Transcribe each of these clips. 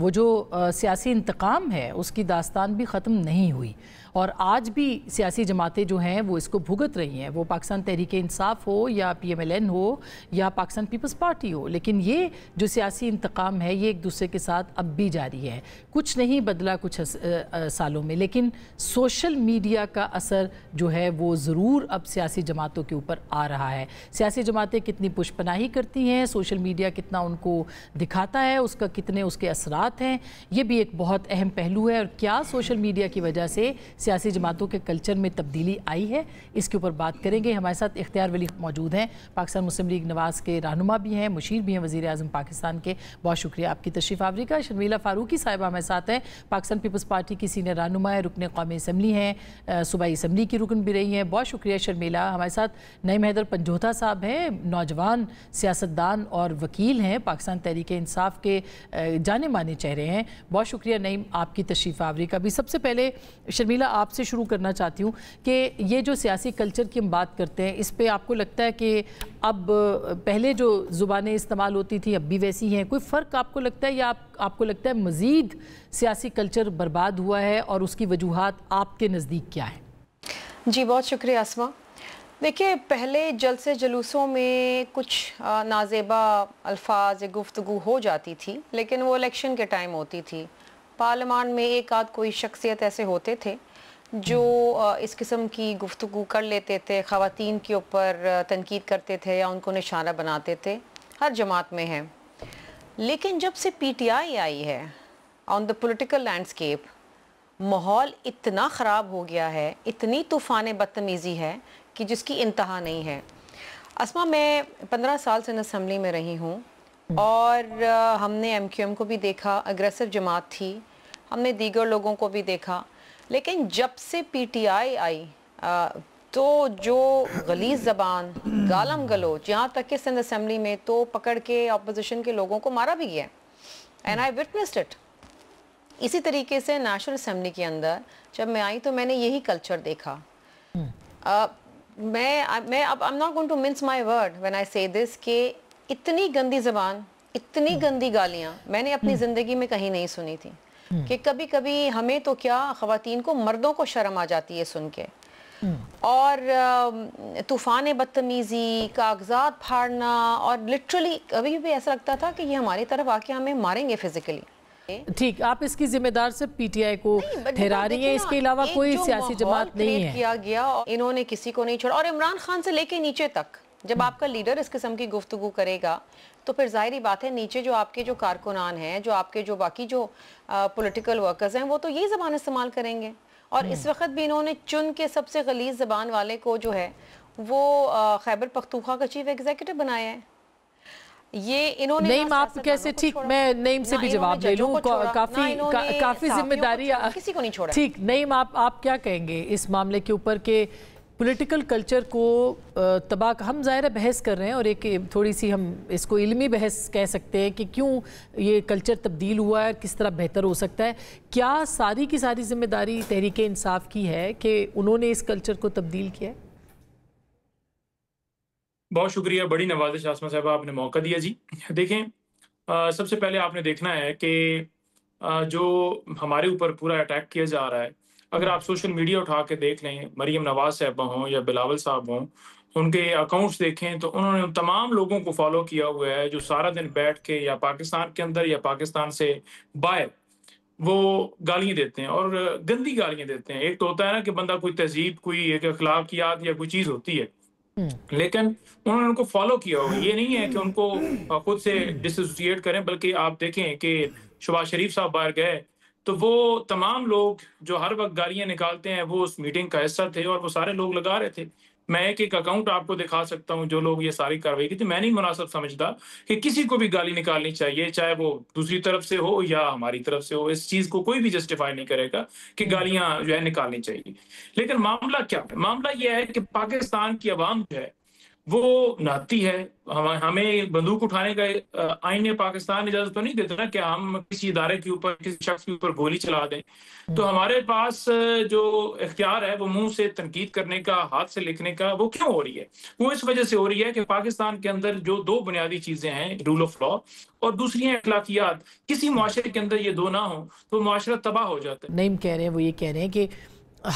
وہ جو سیاسی انتقام ہے اس کی داستان بھی ختم نہیں ہوئی، اور آج بھی سیاسی جماعتیں جو ہیں وہ اس کو بھگت رہی ہیں، وہ پاکستان تحریک انصاف ہو یا پی ایم ایل این ہو یا پاکستان پیپلز پارٹی ہو، لیکن یہ جو سیاسی انتقام ہے یہ ایک دوسرے کے ساتھ اب بھی جاری ہے۔ کچھ نہیں بدلا کچھ سالوں میں، لیکن سوشل میڈیا کا اثر جو ہے وہ ضرور اب سیاسی جماعتوں کے اوپر آ رہا ہے۔ سیاسی جماعتیں کتنی پش پناہی کرتی ہیں، سوشل میڈیا کتنا ان کو دکھاتا ہے، اس کا کتنے اس کے اثرات ہیں، یہ بھی ایک بہت اہم پہلو ہے۔ اور کیا سوشل میڈیا کی وجہ سے سیاسی جماعتوں کے کلچر میں تبدیلی آئی ہے، اس کے اوپر بات کریں گے۔ ہمارے ساتھ اختیار ولی موجود ہیں، پاکستان مسلم لیگ نواز کے رہنما بھی ہیں، مشیر بھی ہیں وزیر اعظم پاکستان کے۔ بہت شکریہ آپ کی تشریف آوری کا۔ شرمیلا فاروقی صاحبہ ہمارے ساتھ ہیں، پاکستان پیپلز پارٹی کی سینئر رہنما ہے، رکن قومی اسمبلی ہیں، صوبائی اسمبلی کی رکن بھی رہی ہیں۔ بہت شکریہ شرمیلا۔ ہمارے ساتھ نعیم حیدر پنجوتا صاحب ہیں، نوجوان سیاستدان اور وکیل ہیں، پاکستان تحریک انصاف کے جانے مانے چہرے ہیں۔ بہت شکریہ نعیم آپ کی تشریف آوری کا بھی۔ سب سے پہلے شرمیلا آپ سے شروع کرنا چاہتی ہوں کہ یہ جو سیاسی کلچر کی ہم بات کرتے ہیں، اس پہ آپ کو لگتا ہے کہ اب پہلے جو زبانیں استعمال ہوتی تھیں اب بھی ویسی ہیں، کوئی فرق آپ کو لگتا ہے، یا آپ کو لگتا ہے مزید سیاسی کلچر برباد ہوا ہے، اور اس کی وجوہات آپ کے نزدیک کیا ہیں؟ جی بہت شکریہ اسما۔ دیکھیے، پہلے جلسے جلوسوں میں کچھ نازیبا الفاظ گفتگو ہو جاتی تھی، لیکن وہ الیکشن کے ٹائم ہوتی تھی۔ پارلیمان میں ایک آدھ کوئی شخصیت ایسے ہوتے تھے جو اس قسم کی گفتگو کر لیتے تھے، خواتین کے اوپر تنقید کرتے تھے یا ان کو نشانہ بناتے تھے، ہر جماعت میں ہے۔ لیکن جب سے پی ٹی آئی آئی ہے آن دا پولیٹیکل لینڈسکیپ، ماحول اتنا خراب ہو گیا ہے، اتنی طوفان بدتمیزی ہے کہ جس کی انتہا نہیں ہے۔ اسما، میں 15 سال سے اسمبلی میں رہی ہوں، اور ہم نے ایم کیو ایم کو بھی دیکھا، اگریسو جماعت تھی، ہم نے دیگر لوگوں کو بھی دیکھا، لیکن جب سے پی ٹی آئی آئی تو جو غلیظ زبان، گالم گلوچ، یہاں تک کہ سندھ اسمبلی میں تو پکڑ کے اپوزیشن کے لوگوں کو مارا بھی گیا، اینڈ آئی وٹنسڈ اٹ۔ اسی طریقے سے نیشنل اسمبلی کے اندر جب میں آئی تو میں نے یہی کلچر دیکھا۔ میں اب I'm not going to mince my word when I say this کہ اتنی گندی زبان، اتنی گندی گالیاں میں نے اپنی زندگی میں کہیں نہیں سنی تھی، کہ کبھی کبھی ہمیں تو کیا، خواتین کو، مردوں کو شرم آ جاتی ہے سن کے، اور طوفان بدتمیزی، کاغذات پھاڑنا، اور لٹرلی کبھی بھی ایسا لگتا تھا کہ یہ ہماری طرف آ کے ہمیں ماریں گے فزیکلی۔ ٹھیک، آپ اس کی ذمہ دار سے پی ٹی آئی کو ٹھہرا رہی ہیں، اس کے علاوہ کوئی سیاسی جماعت نہیں ہے۔ کیا گیا، انہوں نے کسی کو نہیں چھوڑا، اور عمران خان سے لے کے نیچے تک، جب آپ کا لیڈر اس قسم کی گفتگو کرے گا تو پھر ظاہری بات ہے نیچے جو آپ کے جو کارکنان ہیں، جو آپ کے جو باقی جو پولیٹیکل ورکرز ہیں، وہ تو یہی زبان استعمال کریں گے۔ اور اس وقت بھی انہوں نے چن کے سب سے غلیظ زبان والے کو جو ہے وہ خیبر پختونخوا کا چیف ایگزیکٹو بنایا ہے۔ یہ انہوں نے نعیم، آپ کیسے، ٹھیک میں نعیم سے بھی جواب لے لوں، کافی ذمہ داری کسی کو نہیں چھوڑا۔ ٹھیک، نعیم آپ کیا کہیں گے اس معاملے کے اوپر کہ پولیٹیکل کلچر کو تباہ، ہم ظاہر بحث کر رہے ہیں، اور ایک تھوڑی سی ہم اس کو علمی بحث کہہ سکتے ہیں کہ کیوں یہ کلچر تبدیل ہوا ہے، کس طرح بہتر ہو سکتا ہے۔ کیا ساری کی ساری ذمہ داری تحریک انصاف کی ہے کہ انہوں نے اس کلچر کو تبدیل کیا ہے؟ بہت شکریہ، بڑی نوازش آسمہ صاحبہ، آپ نے موقع دیا۔ جی دیکھیں، سب سے پہلے آپ نے دیکھنا ہے کہ جو ہمارے اوپر پورا اٹیک کیا جا رہا ہے، اگر آپ سوشل میڈیا اٹھا کے دیکھ لیں، مریم نواز صاحبہ ہوں یا بلاول صاحب ہوں، ان کے اکاؤنٹس دیکھیں تو انہوں نے تمام لوگوں کو فالو کیا ہوا ہے جو سارا دن بیٹھ کے یا پاکستان کے اندر یا پاکستان سے باہر وہ گالیاں دیتے ہیں، اور گندی گالیاں دیتے ہیں۔ ایک تو ہوتا ہے نا کہ بندہ کوئی تہذیب، کوئی ایک اخلاقیات یا کوئی چیز ہوتی ہے، لیکن انہوں نے ان کو فالو کیا ہوگا۔ یہ نہیں ہے کہ ان کو خود سے ڈس ایسوسیٹ کریں، بلکہ آپ دیکھیں کہ شہباز شریف صاحب باہر گئے تو وہ تمام لوگ جو ہر وقت گالیاں نکالتے ہیں وہ اس میٹنگ کا حصہ تھے، اور وہ سارے لوگ لگا رہے تھے۔ میں ایک اکاؤنٹ آپ کو دکھا سکتا ہوں جو لوگ یہ ساری کارروائی کی تھی۔ میں نہیں مناسب سمجھتا کہ کسی کو بھی گالی نکالنی چاہیے، چاہے وہ دوسری طرف سے ہو یا ہماری طرف سے ہو۔ اس چیز کو کوئی بھی جسٹیفائی نہیں کرے گا کہ گالیاں جو ہے نکالنی چاہیے۔ لیکن معاملہ کیا ہے؟ معاملہ یہ ہے کہ پاکستان کی عوام جو ہے وہ نہتی ہے. ہمیں بندوق اٹھانے کا آئین پاکستان اجازت تو نہیں دیتے نا کہ ہم کسی ادارے کے اوپر کسی شخص کے اوپر گولی چلا دیں. تو ہمارے پاس جو اختیار ہے وہ منہ سے تنقید کرنے کا, ہاتھ سے لکھنے کا, وہ کیوں ہو رہی ہے؟ وہ اس وجہ سے ہو رہی ہے کہ پاکستان کے اندر جو دو بنیادی چیزیں ہیں, رول آف لا اور دوسری ہیں اخلاقیات, کسی معاشرے کے اندر یہ دو نہ ہوں تو معاشرہ تباہ ہو جاتا ہے. نعیم کہہ رہے ہیں, وہ یہ کہہ رہے ہیں کہ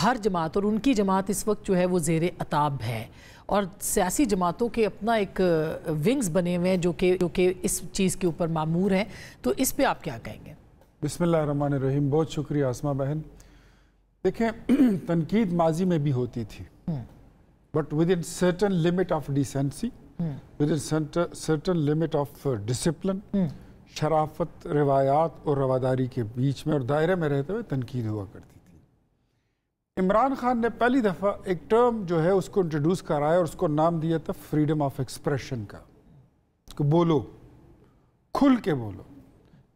ہر جماعت اور ان کی جماعت اس وقت جو ہے وہ زیر عتاب ہے, اور سیاسی جماعتوں کے اپنا ایک ونگز بنے ہوئے ہیں جو کہ اس چیز کے اوپر مامور ہیں. تو اس پہ آپ کیا کہیں گے؟ بسم اللہ الرحمن الرحیم. بہت شکریہ آسمہ بہن. دیکھیں, تنقید ماضی میں بھی ہوتی تھی, but with in certain limit of decency, with in certain limit of discipline, شرافت, روایات اور رواداری کے بیچ میں اور دائرے میں رہتے ہوئے تنقید ہوا کرتی تھی. عمران خان نے پہلی دفعہ ایک ٹرم جو ہے اس کو انٹروڈیوس کرایا اور اس کو نام دیا تھا فریڈم آف ایکسپریشن کا. اس کو بولو, کھل کے بولو.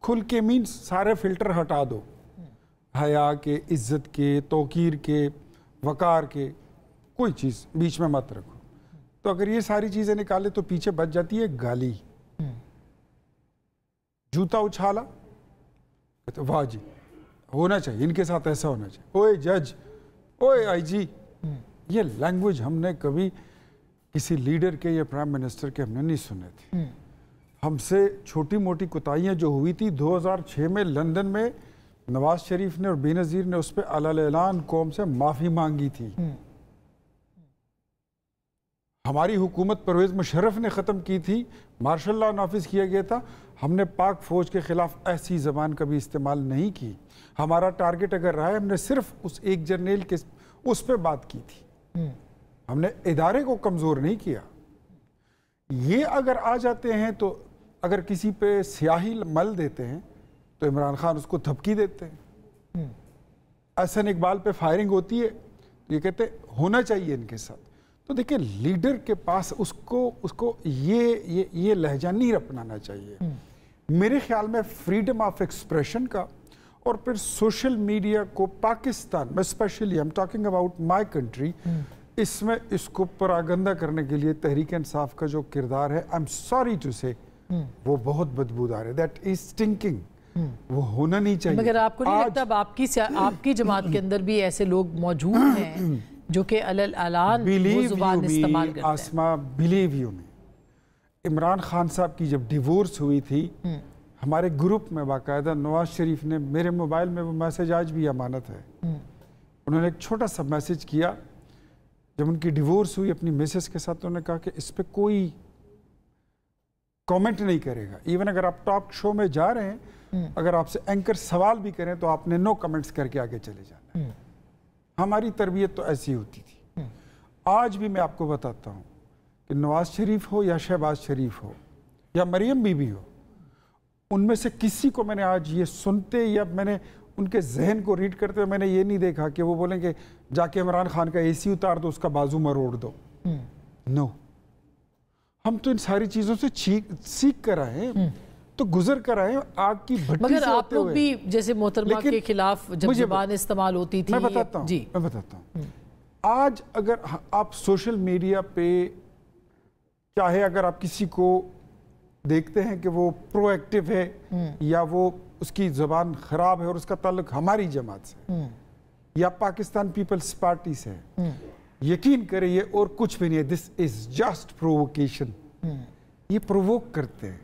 کھل کے مینس سارے فلٹر ہٹا دو, حیا کے, عزت کے, توقیر کے, وقار کے, کوئی چیز بیچ میں مت رکھو. تو اگر یہ ساری چیزیں نکالے تو پیچھے بچ جاتی ہے گالی. جوتا اچھالا, واہ جی ہونا چاہیے, ان کے ساتھ ایسا ہونا چاہیے, اوے جج, اوے آئی جی. یہ لینگویج ہم نے کبھی کسی لیڈر کے یا پرائم منسٹر کے ہم نے نہیں سنے تھے. ہم سے چھوٹی موٹی کوتاہیاں جو ہوئی تھی 2006 میں لندن میں نواز شریف نے اور بے نظیر نے اس پہ علی اعلان قوم سے معافی مانگی تھی. ہماری حکومت پرویز مشرف نے ختم کی تھی, مارشل لا نافذ کیا گیا تھا, ہم نے پاک فوج کے خلاف ایسی زبان کبھی استعمال نہیں کی. ہمارا ٹارگٹ اگر رہا ہے, ہم نے صرف اس ایک جرنیل کے اس پہ بات کی تھی, ہم نے ادارے کو کمزور نہیں کیا. یہ اگر آ جاتے ہیں تو اگر کسی پہ سیاہی مل دیتے ہیں تو عمران خان اس کو دھپکی دیتے ہیں. احسن اقبال پہ فائرنگ ہوتی ہے, یہ کہتے ہونا چاہیے ان کے ساتھ. تو دیکھیں, لیڈر کے پاس اس کو یہ لہجہ نہیں اپنانا چاہیے. میرے خیال میں فریڈم آف ایکسپریشن کا اور پھر سوشل میڈیا کو پاکستان میں specially I'm talking about my country, اس میں اس کو پراگندہ کرنے کے لیے تحریک انصاف کا جو کردار ہے, آئی ایم سوری ٹو سے, وہ بہت بدبودار ہے. That is stinking. وہ ہونا نہیں چاہیے. مگر آپ کو نہیں لگتا آپ کی جماعت کے اندر بھی ایسے لوگ موجود ہیں جو کہ علی اعلان وہ زبان استعمال کرتے ہیں؟ آسما, بلیو یو می, عمران خان صاحب کی جب ڈیورس ہوئی تھی, ہمارے گروپ میں باقاعدہ نواز شریف نے, میرے موبائل میں وہ میسج آج بھی امانت ہے, انہوں نے ایک چھوٹا سا میسج کیا جب ان کی ڈیورس ہوئی اپنی میسز کے ساتھ. انہوں نے کہا کہ اس پہ کوئی کامنٹ نہیں کرے گا. ایون اگر آپ ٹاک شو میں جا رہے ہیں, اگر آپ سے اینکر سوال بھی کریں تو آپ نے نو کمنٹس کر کے آگے چلے جانا ہے. ہماری تربیت تو ایسی ہوتی تھی. آج بھی میں آپ کو بتاتا ہوں کہ نواز شریف ہو یا شہباز شریف ہو یا مریم بی بی ہو, ان میں سے کسی کو میں نے آج یہ سنتے یا میں نے ان کے ذہن کو ریڈ کرتے ہوئے میں نے یہ نہیں دیکھا کہ وہ بولیں کہ جا کے عمران خان کا اے سی اتار دو, اس کا بازو مروڑ دو. نو, ہم تو ان ساری چیزوں سے سیکھ کر آئے, تو گزر کر آئے آگ کی بھٹی سے. مگر آپ لوگ بھی جیسے محترمہ کے خلاف جب زبان استعمال ہوتی تھی, میں بتاتا ہوں, آج اگر آپ سوشل میڈیا پہ چاہے اگر آپ کسی کو دیکھتے ہیں کہ وہ پرو ایکٹیو ہے یا وہ اس کی زبان خراب ہے اور اس کا تعلق ہماری جماعت سے یا پاکستان پیپلز پارٹی سے, یقین کریں یہ اور کچھ بھی نہیں ہے. دس از جسٹ پرووکیشن. یہ پرووک کرتے ہیں.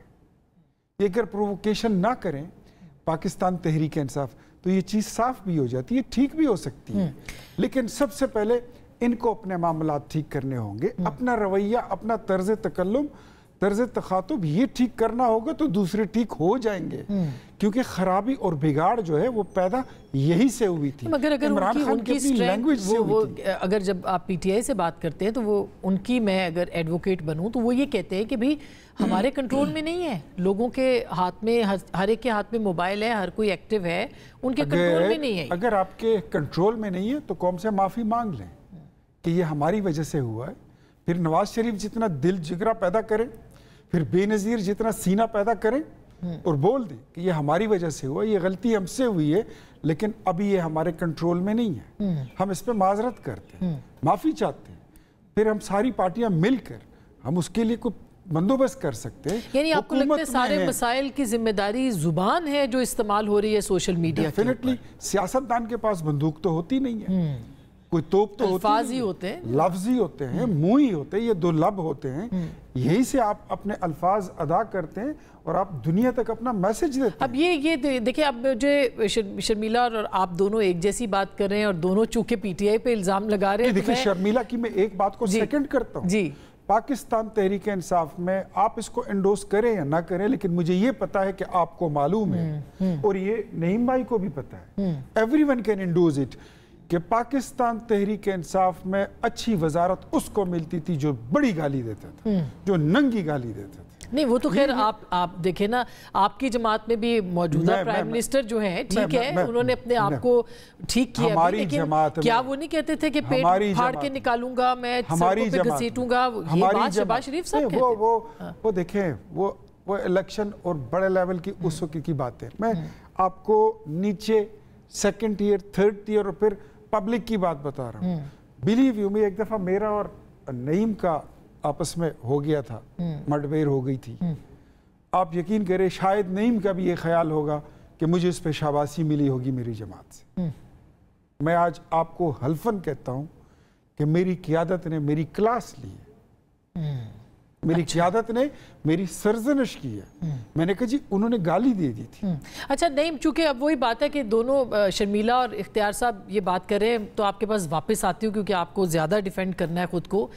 یہ اگر پرووکیشن نہ کریں پاکستان تحریک انصاف تو یہ چیز صاف بھی ہو جاتی ہے, ٹھیک بھی ہو سکتی ہے. لیکن سب سے پہلے ان کو اپنے معاملات ٹھیک کرنے ہوں گے, اپنا رویہ, اپنا طرز تکلم, طرز تخاطب یہ ٹھیک کرنا ہوگا تو دوسرے ٹھیک ہو جائیں گے. کیونکہ خرابی اور بگاڑ جو ہے وہ پیدا یہی سے ہوئی تھی. مگر اگر عمران خان کی اپنی لینگویج سے ہوئی تھی. اگر جب آپ پی ٹی آئی سے بات کرتے ہیں تو وہ ان کی میں اگر ایڈوکیٹ بنوں تو وہ یہ کہتے ہیں کہ بھی ہمارے کنٹرول میں نہیں ہے, لوگوں کے ہاتھ میں, ہر ایک کے ہاتھ میں موبائل ہے, ہر کوئی ایکٹیو ہے, ان کے کنٹرول میں نہیں ہے. اگر آپ کے کنٹرول میں نہیں ہے تو قوم سے معافی مانگ لیں کہ یہ ہماری وجہ سے ہوا ہے. پھر نواز شریف جتنا دل جگرا پیدا کریں, پھر بے نظیر جتنا سینہ پیدا کریں اور بول دیں کہ یہ ہماری وجہ سے ہوا, یہ غلطی ہم سے ہوئی ہے لیکن ابھی یہ ہمارے کنٹرول میں نہیں ہے, ہم اس پہ معذرت کرتے ہیں, معافی چاہتے ہیں. پھر ہم ساری پارٹیاں مل کر ہم اس کے لیے کوئی بندوبست کر سکتے ہیں. یعنی آپ کو لگتا ہے سارے مسائل کی ذمہ داری زبان ہے جو استعمال ہو رہی ہے سوشل میڈیا کے اوپر؟ ڈیفینیٹلی سیاستدان کے پاس بندوق تو ہوتی نہیں ہے, کوئی توپ تو ہوتی الفاظ ہی ہوتے ہیں, لفظ ہی ہوتے ہیں, منہ ہی ہوتے ہیں, یہ دو لب ہوتے ہیں, یہی سے آپ اپنے الفاظ ادا کرتے ہیں اور آپ دنیا تک اپنا میسج دیتے ہیں. اب یہ دیکھیں, اب مجھے شرمیلا اور آپ دونوں ایک جیسی بات کر رہے ہیں اور دونوں چونکہ پی ٹی آئی پہ الزام لگا رہے ہیں. دیکھیں شرمیلا کی میں ایک بات کو سیکنڈ کرتا ہوں, جی پاکستان تحریک انصاف میں آپ اس کو انڈوس کریں یا نہ کریں, لیکن مجھے یہ پتا ہے کہ آپ کو معلوم ہے اور یہ نعیم بھائی کو بھی پتا ہے, every one can endorse it, کہ پاکستان تحریک انصاف میں اچھی وزارت اس کو ملتی تھی جو بڑی گالی دیتا تھا, جو ننگی گالی دیتا تھا. نہیں وہ تو خیر آپ دیکھیں نا, آپ کی جماعت میں بھی موجودہ پرائم منسٹر جو ہیں ٹھیک ہے, انہوں نے اپنے آپ کو ٹھیک کیا, لیکن کیا وہ نہیں کہتے تھے کہ پیٹ پھاڑ کے نکالوں گا میں, سڑکوں پہ گھسیٹوں گا, یہ بات شہباز شریف صاحب کہتے ہیں. وہ دیکھیں وہ الیکشن اور بڑے لیول کی اس وقت کی بات ہے. میں آپ کو نیچے سیکنڈ ٹیئر, تھرڈ ٹیئر اور پھر پبلک کی بات بتا رہا ہوں. بلیو یو می, ایک دفعہ میرا اور نعیم کا آپس میں ہو گیا تھا, مڈویر ہو گئی تھی. آپ یقین کریں شاید نعیم کا بھی یہ خیال ہوگا کہ مجھے اس پہ شاباشی ملی ہوگی میری جماعت سے. میں آج آپ کو حلفاً کہتا ہوں کہ میری قیادت نے میری کلاس لی ہے, میری قیادت نے میری سرزنش کی ہے. میں نے کہا جی انہوں نے گالی دے دی تھی. اچھا نعیم, چونکہ اب وہی بات ہے کہ دونوں شرمیلا اور اختیار صاحب یہ بات کر رہے ہیں تو آپ کے پاس واپس آتی ہوں کیونکہ آپ کو زیادہ ڈیفینڈ کرنا ہے خود کو.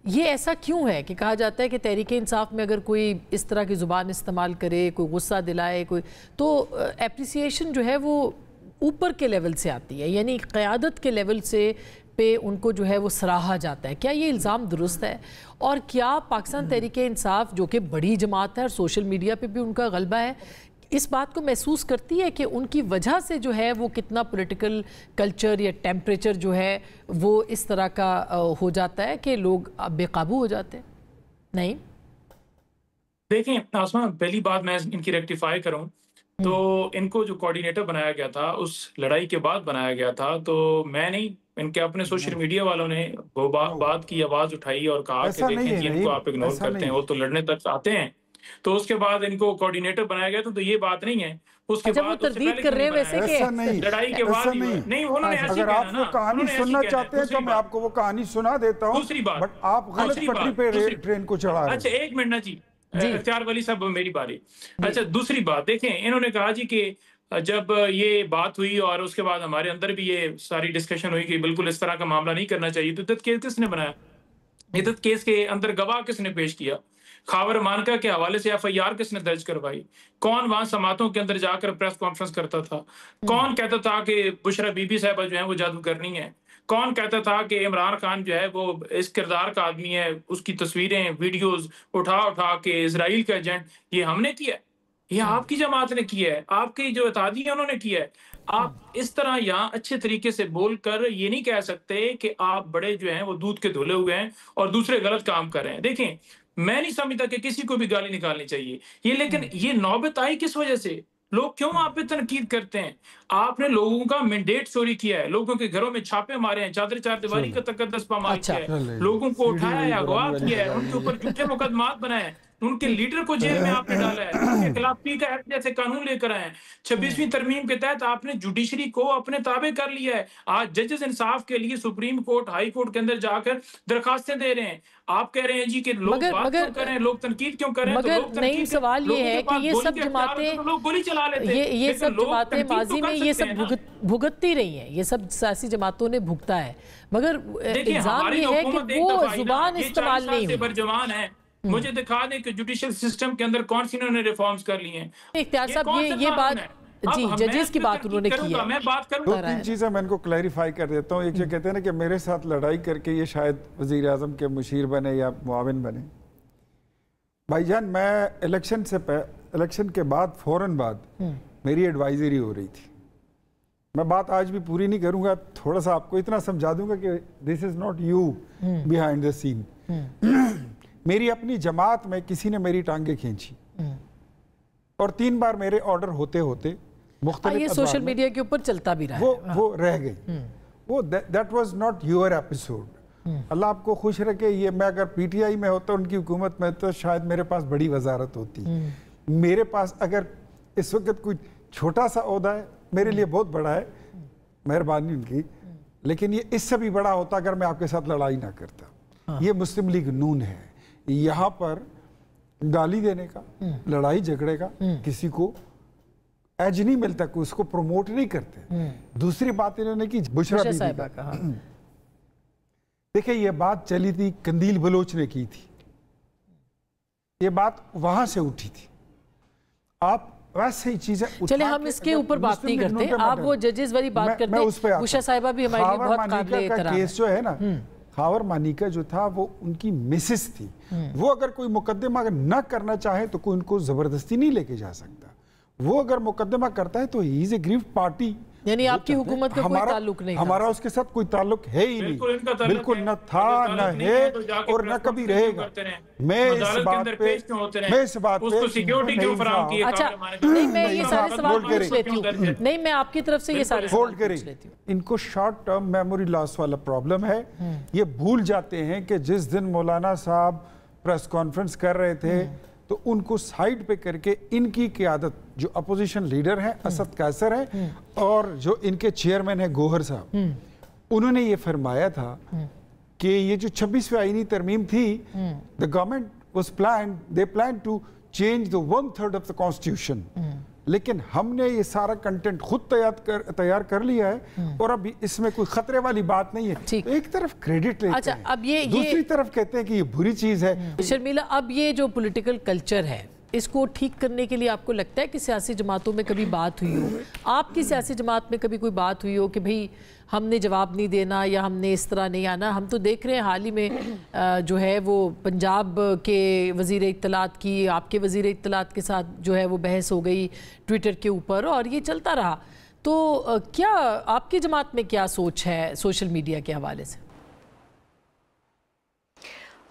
یہ ایسا کیوں ہے کہ کہا جاتا ہے کہ تحریک انصاف میں اگر کوئی اس طرح کی زبان استعمال کرے, کوئی غصہ دلائے, کوئی تو اپریسیشن جو ہے وہ اوپر کے لیول سے آتی ہے, یعنی قیادت کے لیول سے پہ ان کو جو ہے وہ سراہا جاتا ہے. کیا یہ الزام درست ہے؟ اور کیا پاکستان تحریک انصاف جو کہ بڑی جماعت ہے اور سوشل میڈیا پہ بھی ان کا غلبہ ہے, اس بات کو محسوس کرتی ہے کہ ان کی وجہ سے جو ہے وہ کتنا پولیٹیکل کلچر یا ٹیمپریچر جو ہے وہ اس طرح کا ہو جاتا ہے کہ لوگ بے قابو ہو جاتے ہیں؟ نہیں دیکھیں آسما, پہلی بات میں ان کی ریکٹیفائی کروں تو ان کو جو کوارڈینیٹر بنایا گیا تھا اس لڑائی کے بعد بنایا گیا تھا, تو میں نہیں, ان کے اپنے سوشل میڈیا والوں نے وہ بات کی آواز اٹھائی اور کہا کہ دیکھیں جی ان کو آپ اگنور کرتے ہیں, وہ تو لڑنے تک آتے ہیں. تو اس کے بعد ان کو کوارڈینیٹر بنایا گیا تو یہ بات نہیں ہے. اس کے بعد تردید کر رہے ہیں ویسے کہ لڑائی کے بعد نہیں, انہوں نے اگر آپ وہ کہانی سننا چاہتے ہیں تو میں آپ کو وہ کہانی سنا دیتا ہوں, دوسری بات, بٹ آپ غلط پٹری پہ ٹرین کو چڑھا رہے ہیں. اچھا ایک منٹ نا جی, اختیار ولی صاحب میری باری. اچھا دوسری بات دیکھیں, انہوں نے کہا جی کہ جب یہ بات ہوئی اور اس کے بعد ہمارے اندر بھی یہ ساری ڈسکشن ہوئی کہ بالکل اس طرح کا معاملہ نہیں کرنا چاہیے, تو عدت کیس کس نے بنایا؟ عدت کیس کے اندر گواہ کس نے پیش کیا؟ خاور مانکا کے حوالے سے ایف آئی آر کس نے درج کروائی؟ کون وہاں سماعتوں کے اندر جا کر پریس کانفرنس کرتا تھا؟ کون کہتا تھا کہ بشرا بی بی صاحبہ جو ہیں وہ جادوگرنی ہے؟ کون کہتا تھا کہ عمران خان جو ہے وہ اس کردار کا آدمی ہے؟ اس کی تصویریں ویڈیوز اٹھا کے اسرائیل کا ایجنٹ, یہ ہم نے کیا ہے, یہ آپ کی جماعت نے کیا ہے, آپ کی جو اتحادی ہیں انہوں نے کیا ہے. آپ اس طرح یہاں اچھے طریقے سے بول کر یہ نہیں کہہ سکتے کہ آپ بڑے جو ہیں وہ دودھ کے دھلے ہوئے ہیں اور دوسرے غلط کام کر رہے ہیں. دیکھیں میں نہیں سمجھتا کہ کسی کو بھی گالی نکالنی چاہیے یہ, لیکن یہ نوبت آئی کس وجہ سے؟ لوگ کیوں آپ پہ تنقید کرتے ہیں؟ آپ نے لوگوں کا مینڈیٹ چوری کیا ہے, لوگوں کے گھروں میں چھاپے مارے ہیں, چادر چار دیواری کا تقدس پامال کیا ہے, لوگوں کو اٹھایا ہے, اغوا کیا ہے, ان کے اوپر جھوٹے مقدمات بنائے ہیں, ان کے لیڈر کو جیل میں آپ نے ڈالا ہے, ان کے خلاف پی کا ایکٹ جیسے قانون لے کر آئے ہیں. 26ویں ترمیم کے تحت آپ نے جوڈیشری کو اپنے تابع کر لیا ہے. آج ججز انصاف کے لیے سپریم کورٹ, ہائی کورٹ کے اندر جا کر درخواستیں دے رہے ہیں. آپ کہہ رہے ہیں جی کہ لوگ بات کیوں کر رہے ہیں, لوگ تنقید کیوں کر رہے ہیں, مگر نہیں سوال یہ ہے کہ یہ سب جماعتیں یہ سب جماعتیں ماضی میں یہ سب بھگتتی رہی ہیں, یہ سب سیاسی جماعتوں نے بھگتا ہے, مگر الزام یہ ہے کہ وہ زبان استعمال نہیں ہوئی. مجھے دکھا دیں کہ جوڈیشل سسٹم کے اندر کون سی انہوں نے ریفارمز کر لی ہیں. اختیار صاحب یہ بات جی ججز کی بات انہوں نے کی ہے. میں بات کروں, دو تین چیزیں میں ان کو کلیریفائی کر دیتا ہوں. ایک جو کہتے ہیں نا کہ میرے ساتھ لڑائی کر کے یہ شاید وزیر اعظم کے مشیر بنے یا معاون بنے. بھائی جان میں الیکشن کے بعد فوراً بعد میری ایڈوائزری ہو رہی تھی. میں بات آج بھی پوری نہیں کروں گا, تھوڑا سا آپ کو اتنا سمجھا دوں گا کہ this is not you behind the scene. میری اپنی جماعت میں کسی نے میری ٹانگیں کھینچی اور 3 بار میرے آرڈر ہوتے مختلف یہ سوشل میڈیا کے اوپر چلتا بھی رہا وہ رہ گئی. وہ that was not your episode. اللہ آپ کو خوش رکھے. یہ میں اگر پی ٹی آئی میں ہوتا ان کی حکومت میں تو شاید میرے پاس بڑی وزارت ہوتی. میرے پاس اگر اس وقت کوئی چھوٹا سا عہدہ ہے میرے لیے بہت بڑا ہے, مہربانی ان کی, لیکن یہ اس سے بھی بڑا ہوتا اگر میں آپ کے ساتھ لڑائی نہ کرتا. یہ مسلم لیگ نون ہے, یہاں پر گالی دینے کا, لڑائی جھگڑے کا کسی کو ایج نہیں ملتا, کوئی اس کو پروموٹ نہیں کرتے. دوسری بات انہوں نے کی بشرا بی بی کا. دیکھیں یہ بات چلی تھی, قندیل بلوچ نے کی تھی, یہ بات وہاں سے اٹھی تھی. آپ ویسے ہی چیزیں چلے ہم اس کے اوپر بات نہیں کرتے, آپ وہ ججز والی بات کرتے ہیں. بشرا صاحبہ بھی ہمارے لیے بہت قابل احترام ہے. کیس جو ہے نا, خاور مانیکا جو تھا وہ ان کی مسز تھی. وہ اگر کوئی مقدمہ اگر نہ کرنا چاہے تو کوئی ان کو زبردستی نہیں لے کے جا سکتا. وہ اگر مقدمہ کرتا ہے تو ہی از اے گریفڈ پارٹی. یعنی آپ کی حکومت کا کوئی تعلق نہیں, ہمارا اس کے ساتھ کوئی تعلق ہے ہی نہیں, بالکل نہ تھا نہ ہے اور نہ کبھی رہے گا. میں اس بات پہ اچھا نہیں, میں یہ سارے سوال پوچھ لیتی ہوں, نہیں میں آپ کی طرف سے یہ سارے سوال پوچھ لیتی ہوں. ان کو شارٹ ٹرم میموری لاس والا پرابلم ہے. یہ بھول جاتے ہیں کہ جس دن مولانا صاحب پریس کانفرنس کر رہے تھے تو ان کو سائیڈ پہ کر کے ان کی قیادت جو اپوزیشن لیڈر ہیں اسد قیصر ہیں اور جو ان کے چیئرمین ہیں گوہر صاحب, انہوں نے یہ فرمایا تھا کہ یہ جو 26ویں آئینی ترمیم تھی, the government was planned, they planned to change the 1/3 of the constitution. لیکن ہم نے یہ سارا کنٹینٹ خود تیار کر لیا ہے اور اب اس میں کوئی خطرے والی بات نہیں ہے. ایک طرف کریڈٹ لیتے ہیں, دوسری طرف کہتے ہیں کہ یہ بری چیز ہے. شرمیلا, اب یہ جو پولیٹیکل کلچر ہے اس کو ٹھیک کرنے کے لیے آپ کو لگتا ہے کہ سیاسی جماعتوں میں کبھی بات ہوئی ہو, آپ کی سیاسی جماعت میں کبھی کوئی بات ہوئی ہو کہ بھئی ہم نے جواب نہیں دینا یا ہم نے اس طرح نہیں آنا؟ ہم تو دیکھ رہے ہیں حال ہی میں جو ہے وہ پنجاب کے وزیر اطلاعات کی آپ کے وزیر اطلاعات کے ساتھ جو ہے وہ بحث ہو گئی ٹویٹر کے اوپر اور یہ چلتا رہا. تو کیا آپ کی جماعت میں کیا سوچ ہے سوشل میڈیا کے حوالے سے؟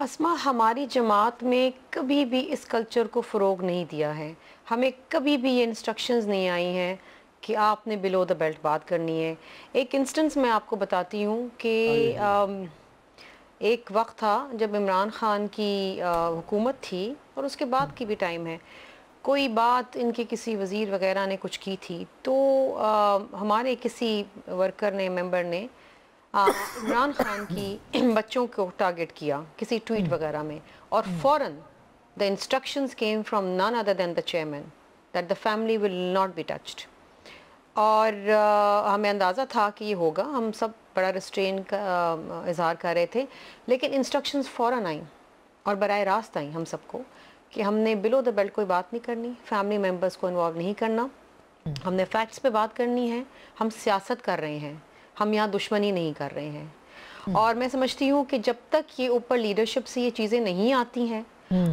اسما, ہماری جماعت میں کبھی بھی اس کلچر کو فروغ نہیں دیا ہے. ہمیں کبھی بھی یہ انسٹرکشنز نہیں آئی ہیں کہ آپ نے بلو دا بیلٹ بات کرنی ہے. ایک انسٹنس میں آپ کو بتاتی ہوں کہ ایک وقت تھا جب عمران خان کی حکومت تھی اور اس کے بعد کی بھی ٹائم ہے, کوئی بات ان کے کسی وزیر وغیرہ نے کچھ کی تھی تو ہمارے کسی ورکر نے, ممبر نے عمران خان کی بچوں کو ٹارگٹ کیا کسی ٹویٹ وغیرہ میں, اور فوراً the instructions came from none other than the chairman that the family will not be touched. اور ہمیں اندازہ تھا کہ یہ ہوگا, ہم سب بڑا ریسٹرین کا اظہار کر رہے تھے, لیکن انسٹرکشنز فوراً آئیں اور براہ راست آئیں ہم سب کو کہ ہم نے بلو دا بیلٹ کوئی بات نہیں کرنی, فیملی ممبرس کو انوالو نہیں کرنا, ہم نے فیکٹس پہ بات کرنی ہے. ہم سیاست کر رہے ہیں, ہم یہاں دشمنی نہیں کر رہے ہیں. اور میں سمجھتی ہوں کہ جب تک یہ اوپر لیڈرشپ سے یہ چیزیں نہیں آتی ہیں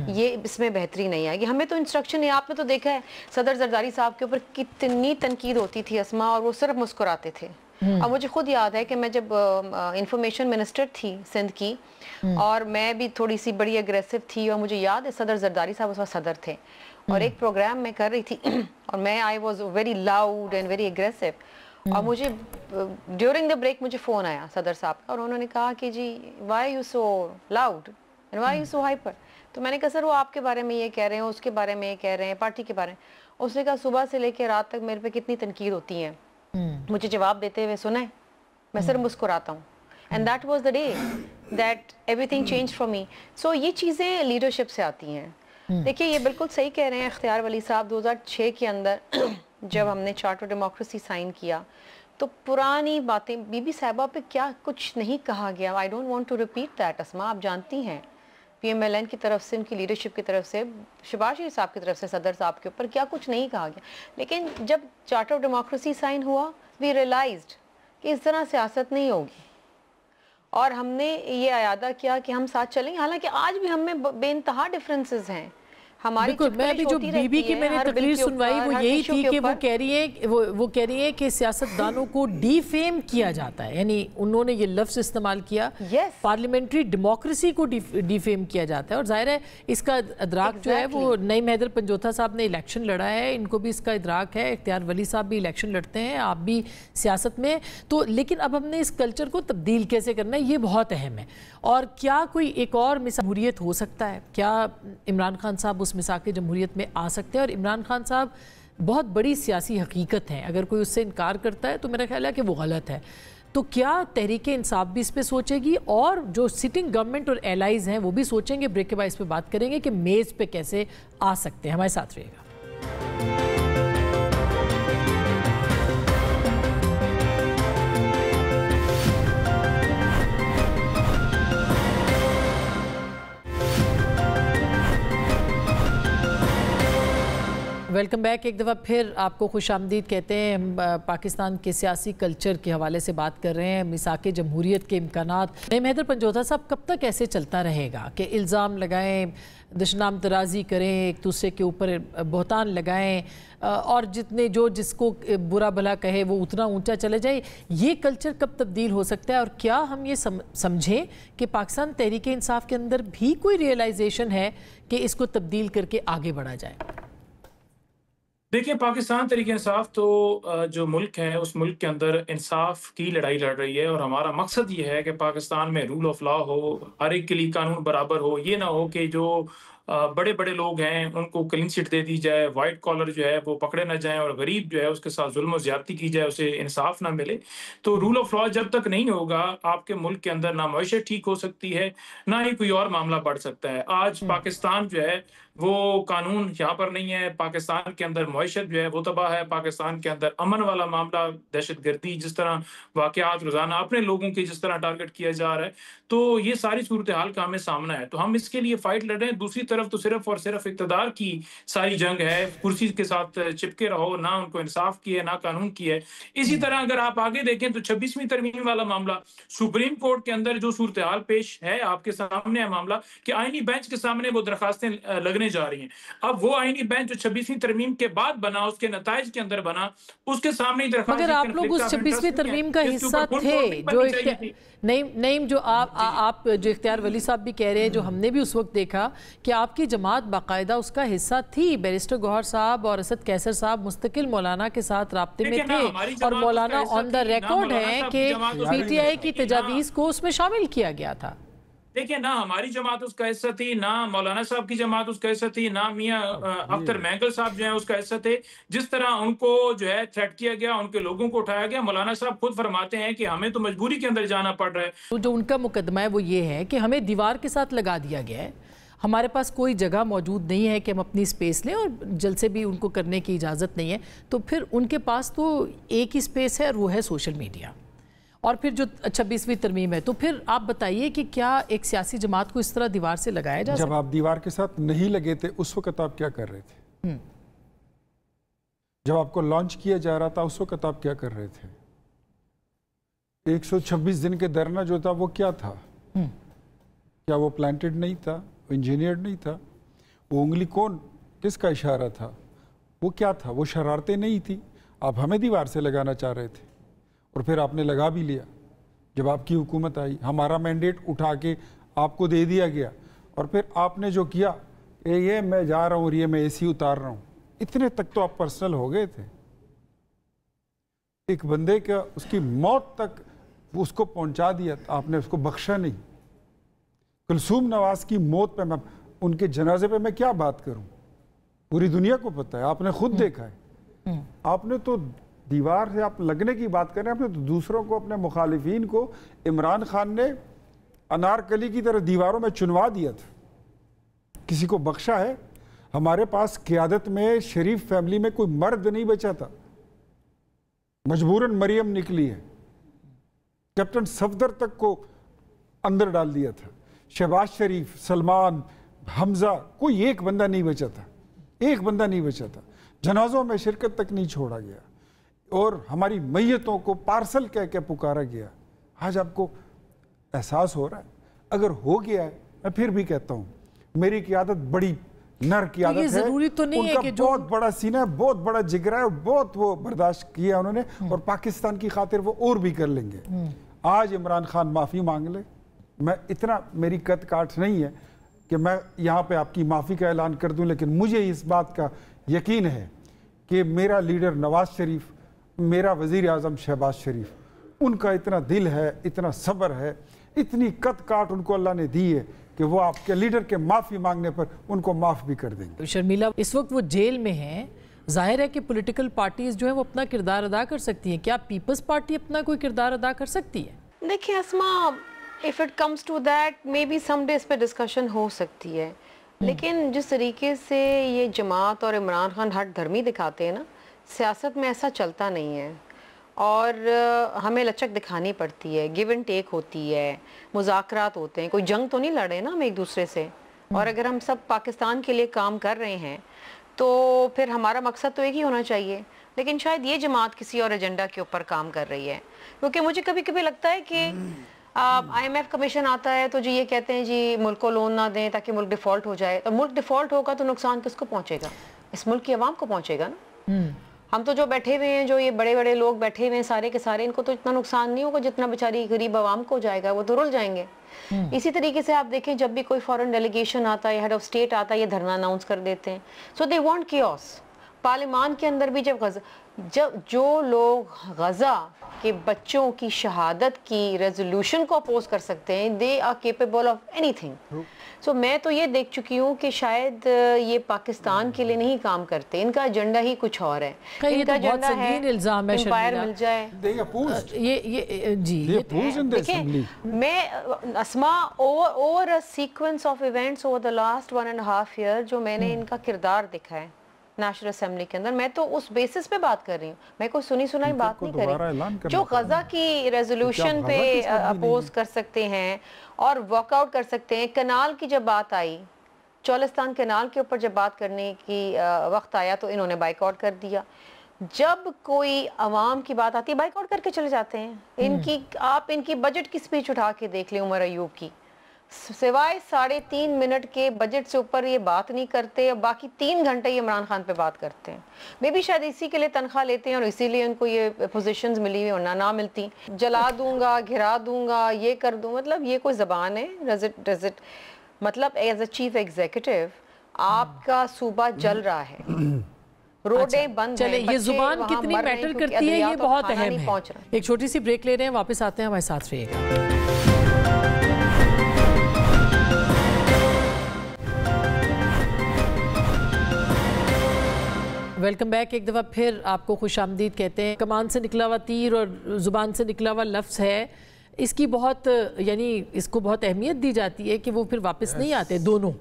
یہ اس میں بہتری نہیں آئے گی. ہمیں تو انسٹرکشن ہے, آپ نے تو دیکھا ہے صدر زرداری صاحب کے اوپر کتنی تنقید ہوتی تھی اسما, اور وہ صرف مسکراتے تھے. اور مجھے خود یاد ہے کہ میں جب انفارمیشن منسٹر تھی سندھ کی اور میں بھی تھوڑی سی بڑی اگریسو تھی, اور مجھے یاد ہے صدر زرداری صاحب اس وقت صدر تھے اور ایک پروگرام میں کر رہی تھی اور میں I was very loud and very aggressive, اور مجھے ڈیورنگ دا بریک مجھے فون آیا صدر صاحب کا اور انہوں نے کہا کہ جی why you so loud and why you so hyper. تو میں نے کہا سر وہ آپ کے بارے میں یہ کہہ رہے ہیں, اس کے بارے میں یہ کہہ رہے ہیں, پارٹی کے بارے میں. اس نے کہا صبح سے لے کے رات تک میرے پہ کتنی تنقید ہوتی ہیں, مجھے جواب دیتے ہوئے سنا ہے, میں صرف مسکراتا ہوں. And that was the day that everything change for me. So یہ چیزیں لیڈرشپ سے آتی ہیں. دیکھیے یہ بالکل صحیح کہہ رہے ہیں اختیار ولی صاحب, 2006 کے اندر جب ہم نے چارٹر ڈیموکریسی سائن کیا تو پرانی باتیں بی بی صاحبہ پہ کیا کچھ نہیں کہا گیا. I don't want to repeat that Asma, آپ جانتی ہیں پی ایم ایل این کی طرف سے, ان کی لیڈرشپ کی طرف سے, شہباز شریف صاحب کی طرف سے صدر صاحب کے اوپر کیا کچھ نہیں کہا گیا. لیکن جب چارٹر آف ڈیموکریسی سائن ہوا وی ریئلائزڈ کہ اس طرح سیاست نہیں ہوگی, اور ہم نے یہ اعادہ کیا کہ ہم ساتھ چلیں. حالانکہ آج بھی ہم میں بے انتہا ڈفرینسز ہیں, بالکل میں ابھی جو بی بی کی میں نے تقریر سنوائی وہ یہی تھی کہ وہ کہہ رہی ہیں کہ سیاستدانوں کو ڈی فیم کیا جاتا ہے، یعنی انہوں نے یہ لفظ استعمال کیا، پارلیمنٹری ڈیموکریسی کو ڈی فیم کیا جاتا ہے، اور ظاہر ہے اس کا ادراک جو ہے وہ نعیم حیدر پنجوتھا صاحب نے الیکشن لڑا ہے، ان کو بھی اس کا ادراک ہے، اختیار ولی صاحب بھی الیکشن لڑتے ہیں، آپ بھی سیاست میں، تو لیکن اب ہم نے اس کلچر کو تبدیل کیسے کرنا ہے یہ بہت اہم ہے، اور کیا کوئی ایک اور جمہوریت ہو سکتا ہے؟ کیا عمران خان صاحب اس مساق جمہوریت میں آ سکتے ہیں؟ اور عمران خان صاحب بہت بڑی سیاسی حقیقت ہیں، اگر کوئی اس سے انکار کرتا ہے تو میرا خیال ہے کہ وہ غلط ہے، تو کیا تحریک انصاف بھی اس پہ سوچے گی اور جو سٹنگ گورنمنٹ اور ایلائز ہیں وہ بھی سوچیں گے؟ بریک کے بعد اس پہ بات کریں گے کہ میز پہ کیسے آ سکتے ہیں، ہمارے ساتھ رہے گا۔ ویلکم بیک، ایک دفعہ پھر آپ کو خوش آمدید کہتے ہیں۔ ہم پاکستان کے سیاسی کلچر کے حوالے سے بات کر رہے ہیں، میثاق جمہوریت کے امکانات۔ نعیم حیدر پنجوتھا صاحب کب تک ایسے چلتا رہے گا کہ الزام لگائیں، دشنام درازی کریں، ایک دوسرے کے اوپر بہتان لگائیں، اور جس کو برا بھلا کہے وہ اتنا اونچا چلے جائے؟ یہ کلچر کب تبدیل ہو سکتا ہے، اور کیا ہم یہ سمجھیں کہ پاکستان تحریک انصاف کے اندر بھی کوئی ریئلائزیشن ہے کہ اس کو تبدیل کر کے آگے بڑھا جائے؟ دیکھیں، پاکستان تحریک انصاف تو جو ملک ہے اس ملک کے اندر انصاف کی لڑائی لڑ رہی ہے، اور ہمارا مقصد یہ ہے کہ پاکستان میں رول آف لا ہو، ہر ایک کے لیے قانون برابر ہو، یہ نہ ہو کہ جو بڑے بڑے لوگ ہیں ان کو کلین چٹ دے دی جائے، وائٹ کالر جو ہے وہ پکڑے نہ جائیں، اور غریب جو ہے اس کے ساتھ ظلم و زیادتی کی جائے، اسے انصاف نہ ملے۔ تو رول آف لا جب تک نہیں ہوگا آپ کے ملک کے اندر نہ معیشت ٹھیک ہو سکتی ہے، نہ ہی کوئی اور معاملہ بڑھ سکتا ہے۔ آج پاکستان جو ہے وہ قانون یہاں پر نہیں ہے، پاکستان کے اندر معیشت جو ہے وہ تباہ ہے، پاکستان کے اندر امن والا معاملہ، دہشت گردی جس طرح واقعات روزانہ اپنے لوگوں کے جس طرح ٹارگٹ کیا جا رہا ہے، تو یہ ساری صورتحال کا ہمیں سامنا ہے، تو ہم اس کے لیے فائٹ لڑ رہے ہیں۔ دوسری طرف تو صرف اور صرف اقتدار کی ساری جنگ ہے، کرسی کے ساتھ چپکے رہو، نہ ان کو انصاف کی ہے نہ قانون کی ہے۔ اسی طرح اگر آپ آگے دیکھیں تو 26ویں ترمیم والا معاملہ، سپریم کورٹ کے اندر جو صورتحال پیش ہے آپ کے سامنے ہے معاملہ کہ آئینی بینچ کے سامنے وہ درخواستیں لگنے جا رہی ہیں۔ اب وہ آئینی بینچ جو 26ویں ترمیم کے بعد بنا، اس کے نتائج کے اندر بنا، اس کے سامنے درخواست، مگر آپ لوگ اس 26ویں ترمیم کا حصہ تھے، جو نعیم جو آپ جو اختیار ولی صاحب بھی کہہ رہے ہیں، جو ہم نے بھی اس وقت دیکھا کہ آپ کی جماعت باقاعدہ اس کا حصہ تھی، بیرسٹر گوہر صاحب اور اسد کیسر صاحب مستقل مولانا کے ساتھ رابطے میں تھے، اور مولانا آن دا ریکارڈ ہے کہ پی ٹی آئی کی تجاویز کو اس میں شامل کیا گیا تھا۔ دیکھیں، نہ ہماری جماعت اس کا حصہ تھی، نہ مولانا صاحب کی جماعت اس کا حصہ تھی، نہ میاں اختر مینگل صاحب جو ہیں اس کا حصہ تھے۔ جس طرح ان کو جو ہے تھریٹ کیا گیا، ان کے لوگوں کو اٹھایا گیا، مولانا صاحب خود فرماتے ہیں کہ ہمیں تو مجبوری کے اندر جانا پڑ رہا ہے۔ تو جو ان کا مقدمہ ہے وہ یہ ہے کہ ہمیں دیوار کے ساتھ لگا دیا گیا ہے، ہمارے پاس کوئی جگہ موجود نہیں ہے کہ ہم اپنی سپیس لیں، اور جلسے بھی ان کو کرنے کی اجازت نہیں ہے، تو پھر ان کے پاس تو ایک ہی سپیس ہے اور وہ ہے سوشل میڈیا، اور پھر جو 26ویں ترمیم ہے۔ تو پھر آپ بتائیے کہ کیا ایک سیاسی جماعت کو اس طرح دیوار سے لگایا جا سکتا؟ جب آپ دیوار کے ساتھ نہیں لگے تھے اس وقت آپ کیا کر رہے تھے؟ جب آپ کو لانچ کیا جا رہا تھا اس وقت آپ کیا کر رہے تھے؟ 126 دن کے دھرنا جو تھا وہ کیا تھا؟ کیا وہ پلانٹڈ نہیں تھا؟ انجینئرڈ نہیں تھا؟ وہ انگلی کس کا اشارہ تھا؟ وہ کیا تھا؟ وہ شرارتیں نہیں تھی؟ آپ ہمیں دیوار سے لگانا چاہ رہے تھے، اور پھر آپ نے لگا بھی لیا۔ جب آپ کی حکومت آئی، ہمارا مینڈیٹ اٹھا کے آپ کو دے دیا گیا، اور پھر آپ نے جو کیا یہ میں جا رہا ہوں اور یہ میں اے سی اتار رہا ہوں، اتنے تک تو آپ پرسنل ہو گئے تھے۔ ایک بندے کا اس کی موت تک اس کو پہنچا دیا، آپ نے اس کو بخشا نہیں۔ کلثوم نواز کی موت پہ میں ان کے جنازے پہ میں کیا بات کروں؟ پوری دنیا کو پتہ ہے، آپ نے خود دیکھا ہے۔ آپ نے تو دیوار سے آپ لگنے کی بات کریں، آپ نے تو دوسروں کو، اپنے مخالفین کو، عمران خان نے انارکلی کی طرح دیواروں میں چنوا دیا تھا۔ کسی کو بخشا ہے؟ ہمارے پاس قیادت میں شریف فیملی میں کوئی مرد نہیں بچا تھا، مجبوراً مریم نکلی ہے۔ کیپٹن صفدر تک کو اندر ڈال دیا تھا، شہباز شریف، سلمان، حمزہ، کوئی ایک بندہ نہیں بچا تھا، ایک بندہ نہیں بچا تھا۔ جنازوں میں شرکت تک نہیں چھوڑا گیا، اور ہماری میتوں کو پارسل کہہ کے پکارا گیا۔ آج آپ کو احساس ہو رہا ہے؟ اگر ہو گیا ہے، میں پھر بھی کہتا ہوں، میری قیادت بڑی نر کی عادت ہے. ضروری تو نہیں ہے کہ جو بہت بڑا سینہ ہے, بہت بڑا جگر ہے, بہت وہ برداشت کیا انہوں نے, اور پاکستان کی خاطر وہ اور بھی کر لیں گے. آج عمران خان معافی مانگ لے, میں اتنا میری قد کاٹ نہیں ہے کہ میں یہاں پہ آپ کی معافی کا اعلان کر دوں, لیکن مجھے اس بات کا یقین ہے کہ میرا لیڈر نواز شریف, میرا وزیر اعظم شہباز شریف, ان کا اتنا دل ہے, اتنا صبر ہے, اتنی قد کاٹ ان کو اللہ نے دی ہے کہ وہ آپ کے لیڈر کے معافی مانگنے پر ان کو معاف بھی کر دیں گے. شرمیلا, اس وقت وہ جیل میں ہیں, ظاہر ہے کہ پولیٹیکل پارٹیز جو ہیں وہ اپنا کردار ادا کر سکتی ہیں. کیا پیپلز پارٹی اپنا کوئی کردار ادا کر سکتی ہے؟ دیکھیں اسما, if it comes to that, maybe some days پہ ڈسکشن ہو سکتی ہے, لیکن جس طریقے سے یہ جماعت اور عمران خان ہٹ دھرمی دکھاتے ہیں نا, سیاست میں ایسا چلتا نہیں ہے, اور ہمیں لچک دکھانی پڑتی ہے, گیو اینڈ ٹیک ہوتی ہے, مذاکرات ہوتے ہیں, کوئی جنگ تو نہیں لڑے نا ہم ایک دوسرے سے. اور اگر ہم سب پاکستان کے لیے کام کر رہے ہیں تو پھر ہمارا مقصد تو ایک ہی ہونا چاہیے. لیکن شاید یہ جماعت کسی اور ایجنڈا کے اوپر کام کر رہی ہے, کیونکہ مجھے کبھی کبھی لگتا ہے کہ آئی ایم ایف کمیشن آتا ہے تو جی یہ کہتے ہیں جی ملک کو لون نہ دیں تاکہ ملک ڈیفالٹ ہو جائے. تو ملک ڈیفالٹ ہوگا تو نقصان کس کو پہنچے گا؟ اس ملک کی عوام کو پہنچے گا نا. ہم تو جو بیٹھے ہوئے ہیں, جو یہ بڑے بڑے لوگ بیٹھے ہوئے ہیں سارے کے سارے, ان کو تو اتنا نقصان نہیں ہوگا جتنا بیچاری غریب عوام کو جائے گا, وہ تو رل جائیں گے. اسی طریقے سے آپ دیکھیں جب بھی کوئی فورن ڈیلیگیشن آتا ہے, ہیڈ آف اسٹیٹ آتا ہے, یہ دھرنا اناؤنس کر دیتے ہیں. سو دے وانٹ کیوس. پارلیمان کے اندر بھی جب جو لوگ غزہ کے بچوں کی شہادت کی ریزولوشن کو اپوز کر سکتے ہیں, they are capable of anything. So میں تو یہ دیکھ چکی ہوں کہ شاید یہ پاکستان کے لیے نہیں کام کرتے, ان کا ایجنڈا ہی کچھ اور ہے. ان کا ایجنڈا ہے امپائر مل جائے. دیکھیں میں Asma, over a sequence of events over the last 1.5 year جو میں نے ان کا کردار دیکھا ہے نیشنل اسمبلی کے اندر, میں تو اس بیسس پہ بات کر رہی ہوں, میں کوئی سنی سنائی بات نہیں کر رہی. جو غزہ کی ریزولوشن پہ اپوز کر سکتے ہیں اور واک آؤٹ کر سکتے ہیں. کنال کی جب بات آئی, چولستان کنال کے اوپر جب بات کرنے کی وقت آیا تو انہوں نے بائیک آؤٹ کر دیا. جب کوئی عوام کی بات آتی ہے بائیک آؤٹ کر کے چلے جاتے ہیں. آپ ان کی بجٹ کی سپیچ اٹھا کے دیکھ لیں عمر ایوب کی, سوائے 3.5 منٹ کے بجٹ سے اوپر یہ بات نہیں کرتے, اور باقی 3 گھنٹے یہ عمران خان پہ بات کرتے ہیں. میں بھی شاید اسی کے لیے تنخواہ لیتے ہیں اور اسی لیے ان کو یہ پوزیشنز ملی ہوئی ورنہ نہ ملتی. جلا دوں گا, گھرا دوں گا, یہ کر دوں, مطلب یہ کوئی زبان ہے؟ مطلب ایز اے چیف ایگزیکٹو آپ کا صوبہ جل رہا ہے, روڈیں بند ہیں, یہ زبان کتنی میٹر کرتی ہے یہ بہت اہم ہے. ایک چھوٹی سی بریک لے رہے ہیں, واپس آتے ہیں, ہمارے ساتھ رہیے گا. Welcome back. ایک دفعہ پھر آپ کو خوش آمدید کہتے ہیں. کمان سے نکلا ہوا تیر اور زبان سے نکلا ہوا لفظ ہے, اس کی بہت یعنی اس کو بہت اہمیت دی جاتی ہے کہ وہ پھر واپس نہیں آتے دونوں.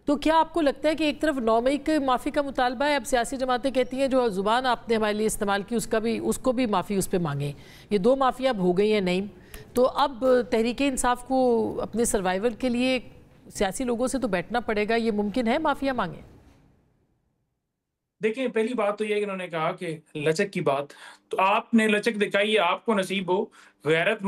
تو کیا آپ کو لگتا ہے کہ ایک طرف 9 مئی کے معافی کا مطالبہ ہے, اب سیاسی جماعتیں کہتی ہیں جو زبان آپ نے ہمارے لیے استعمال کی اس کو بھی معافی اس پہ مانگیں. یہ 2 معافیاں اب ہو گئی ہیں نعیم, تو اب تحریک انصاف کو اپنے سروائیول کے لیے سیاسی لوگوں سے تو بیٹھنا پڑے گا. یہ ممکن ہے معافیاں مانگیں؟ دیکھیں پہلی بات تو یہ کہ انہوں نے کہا کہ لچک کی بات, تو آپ نے لچک دکھائی ہے, آپ کو نصیب ہو. غیرت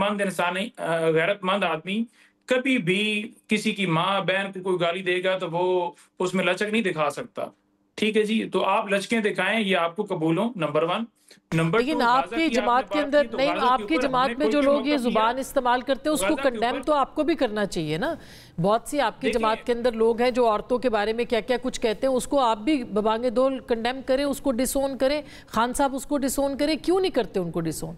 مند آدمی کبھی بھی کسی کی ماں بہن کو کوئی گالی دے گا تو وہ اس میں لچک نہیں دکھا سکتا. ٹھیک ہے جی, تو آپ لچکیں دکھائیں, یہ آپ کو قبول ہوں, نمبر 1. لیکن آپ کی جماعت کے اندر نہیں, آپ کی جماعت میں جو لوگ یہ زبان استعمال کرتے ہیں اس کو کنڈیم تو آپ کو بھی کرنا چاہیے نا. بہت سی آپ کی جماعت کے اندر لوگ ہیں جو عورتوں کے بارے میں کیا کیا کچھ کہتے ہیں, اس کو آپ بھی ببانگ دول کنڈیم کریں, اس کو ڈسون کریں. خان صاحب اس کو ڈسون کریں, کیوں نہیں کرتے ان کو ڈسون؟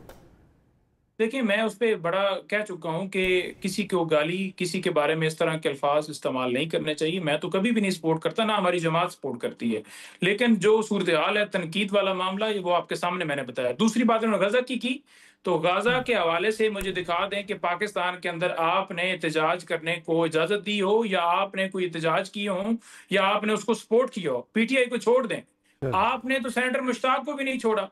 دیکھیں میں اس پہ بڑا کہہ چکا ہوں کہ کسی کو گالی, کسی کے بارے میں اس طرح کے الفاظ استعمال نہیں کرنے چاہیے. میں تو کبھی بھی نہیں سپورٹ کرتا, نہ ہماری جماعت سپورٹ کرتی ہے. لیکن جو صورتحال ہے تنقید والا معاملہ, یہ وہ آپ کے سامنے میں نے بتایا. دوسری بات انہوں نے غزہ کی, تو غزہ کے حوالے سے مجھے دکھا دیں کہ پاکستان کے اندر آپ نے احتجاج کرنے کو اجازت دی ہو, یا آپ نے کوئی احتجاج کیے ہوں, یا آپ نے اس کو سپورٹ کیا ہو. پی ٹی آئی کو چھوڑ دیں, آپ نے تو سینیٹر مشتاق کو بھی نہیں چھوڑا,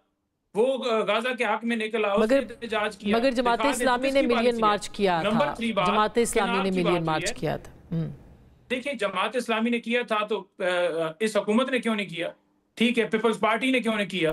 وہ غزہ کے حق میں نکلا, احتجاج کیا. مگر جماعت اسلامی نے ملین مارچ کیا تھا. جماعت اسلامی نے ملین مارچ کیا تھا. دیکھیں جماعت اسلامی نے کیا تھا تو اس حکومت نے کیوں نہیں کیا؟ ٹھیک ہے, پیپلز پارٹی نے کیوں نہیں کیا؟